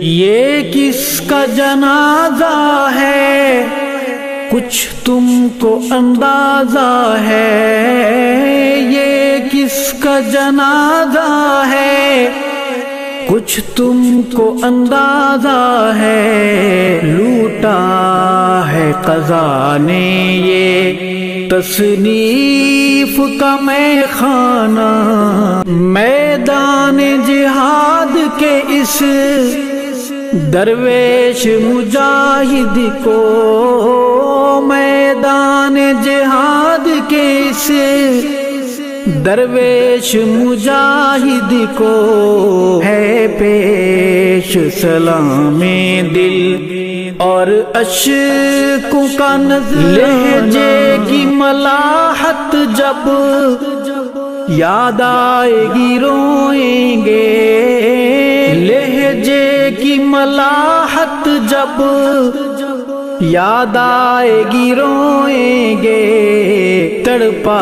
یہ کس کا جنازہ ہے کچھ تم کو اندازہ ہے، یہ کس کا جنازہ ہے کچھ تم کو اندازہ ہے، لوٹا ہے قضا نے یہ تصنیف کا میں خانہ، میدان جہاد کے اس درویش مجاہد کو، میدان جہاد کے اس درویش مجاہد کو ہے پیش سلام دل اور اشکوں کا نظر، لہجے کی ملاحت جب یاد آئے گی روئیں گے، لہجے کی ملاحت جب یاد آئے گی روئیں گے، تڑپا